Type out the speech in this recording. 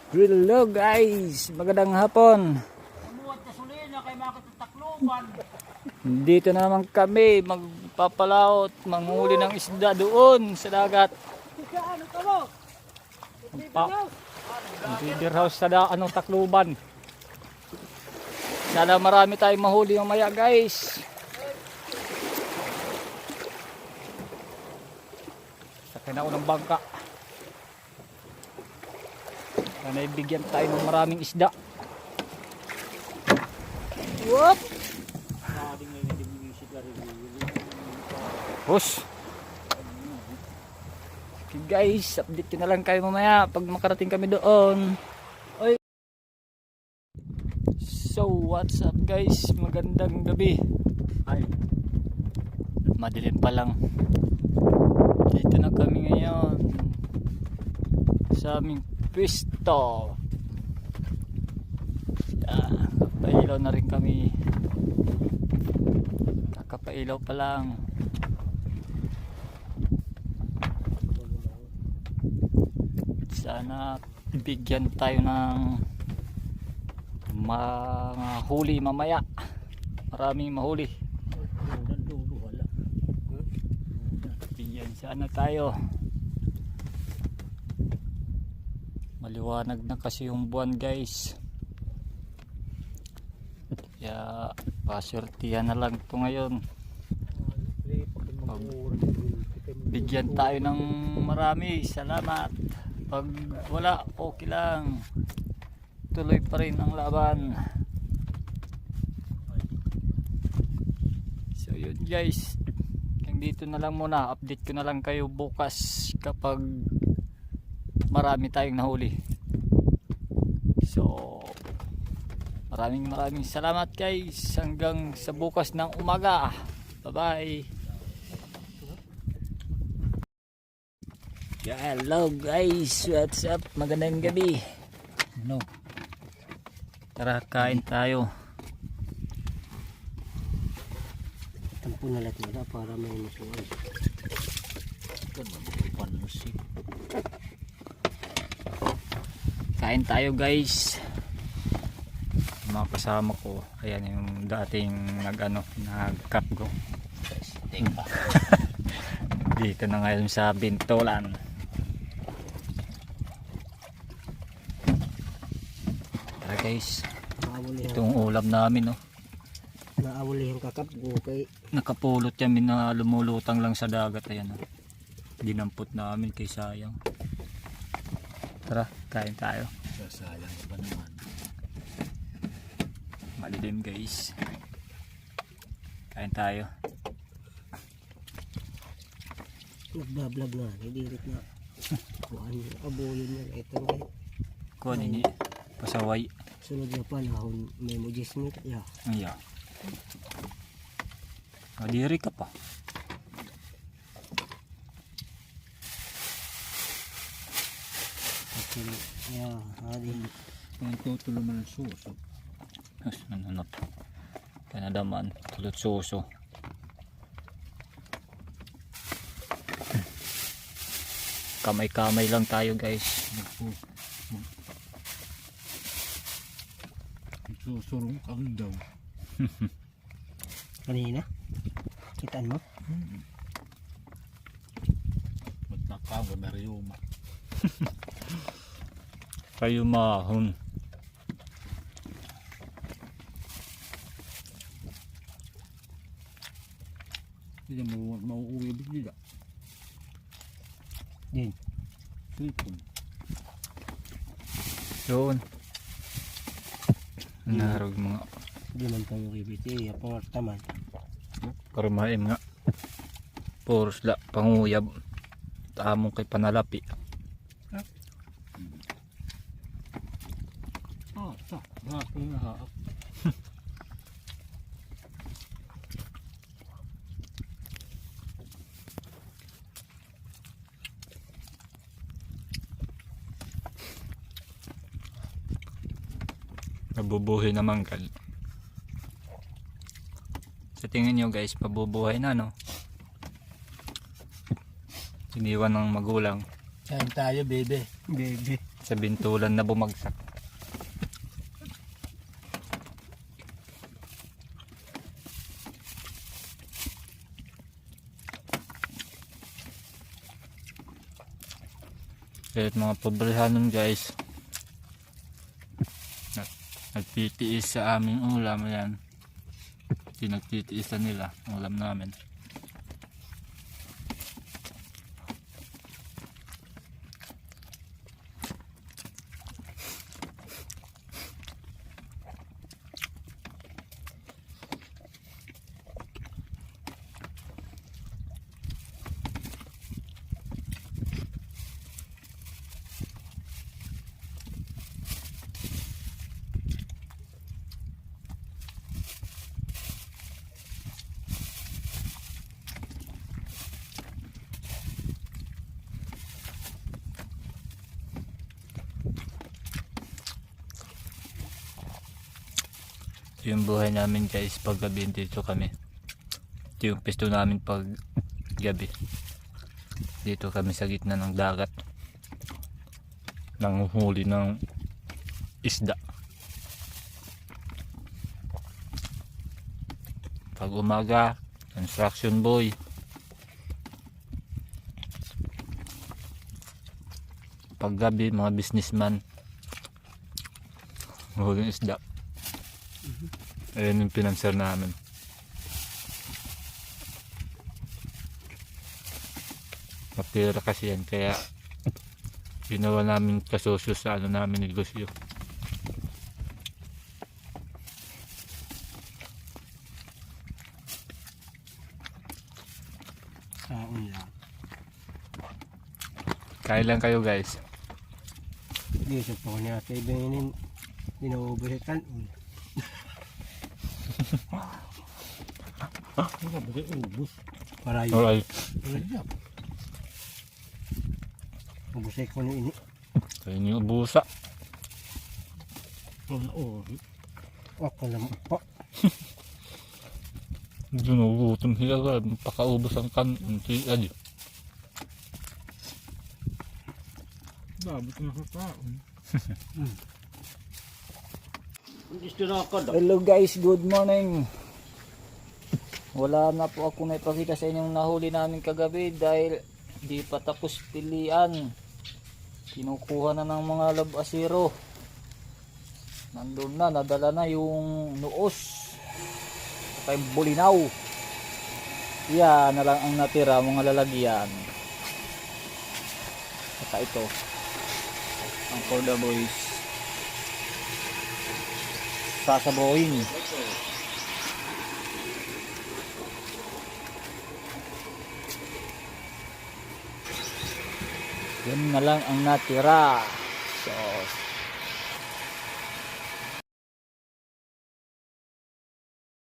Hello guys, magandang hapon. Umuot na sulina kay makit takluban. Dito na naman kami magpapalaot, manghuli ng isda doon sa dagat. Ano ka mo? River house sa Tacloban. Sana marami tayong mahuli mamaya guys. Sakay na ako ng bangka. Sana ibigyan tayo ng maraming isda. Whoop! Push! Okay guys, update ko na lang kayo mamaya pag makarating kami doon. Oy. So what's up guys, magandang gabi. Ay, madilim pa lang. Dito na kami ngayon sa aming pwesto. Kakapailaw na rin kami. Kakapailaw pa lang. Sana bigyan tayo ng mga huli mamaya. Maraming mahuli. Bigyan sana tayo. Maliwanag na kasi yung buwan guys. Kaya paswertihan na lang ito ngayon. Bigyan tayo ng marami. Salamat. Pag wala, okay lang. Tuloy pa rin ang laban. So yun guys, hanggang dito na lang muna. Update ko na lang kayo bukas kapag marami tayong nahuli. So maraming salamat guys. Hanggang sa bukas ng umaga. Bye bye. Hello guys, what's up? Magandang gabi. No. Tara, kain tayo. Tampo na lahat nila para may makuha. Kain tayo guys. Mga kasama ko, ayan yung dating nag-capgo. Dito na ngayon sa Bintolan. Tara guys, itong ulam namin, no. Naawali yung kakapgo kay Nakapulot kami na lumulutang lang sa dagat. Ayan, no. Dinampot namin kay sayang. Tara, kain tayo. sayang pa naman. Malilim guys. Kain tayo. Nagbablog na, hidirit na. Kuhan yung aboyin niya. Ito na eh. Kuha ini pasaway. Sunod na panahon, may mujismit. Yeah. Iya. Kadiri ka pa. Okay. Yeah, hadi. Ang tutulo man ang suso. Ano to? Kanadaman, tulot suso. Kamay-kamay lang tayo guys. Susurong kang daw. Kanina? Kitaan mo? Ba't nakawa na riyuma? Kayo mahon. Hindi mo mauuwi bigla. Din. Sipon. Yun. Narog mga Di man tayo kibiti. Apong taman. karmaim nga. Puros la panguyab. Tamong kay panalapi. Sa. Nakakong nahaak. Nabubuhay naman kal. Sa tingin nyo guys, pabubuhay na, no? Iniwan ng magulang. Kain tayo, bebe. Bebe. Sa bintulan na bumagsak. Kahit mga pobrehanon guys, nagtitiis sa aming ulam. Ayan, pinagtitiisan nila ang ulam namin. Yung buhay namin guys pag gabi dito kami. Ito yung pisto namin pag gabi. Dito kami sa gitna ng dagat. Nanguhuli ng isda. Pag umaga, construction boy. Pag gabi, mga businessman. Huling isda. Ayan yung pinanser namin. Matira kasi yan, kaya ginawa namin kasosyo sa ano namin negosyo. Kaon lang. Kain lang kayo guys. Dito po niya kay Benin. Inuubusitan. Ano ba ba ubus? Parayo. Alright. Ubusay ko na ini. Kain yung ubusa. Oo. Ako naman po. Ginugutom sila ka. Pakaubos ang kan. Si Adi. Babot na sa taon. Hello guys, good morning. Wala na po ako naipakita sa inyong nahuli namin kagabi dahil di pa tapos pilian. Kinukuha na ng mga labasiro. Nandun na, nadala na yung nuos. Saka yung bulinaw. Yan na lang ang natira, mga lalagyan. Saka ito, ang for the boys. Sasabuhin. Yan na lang ang natira.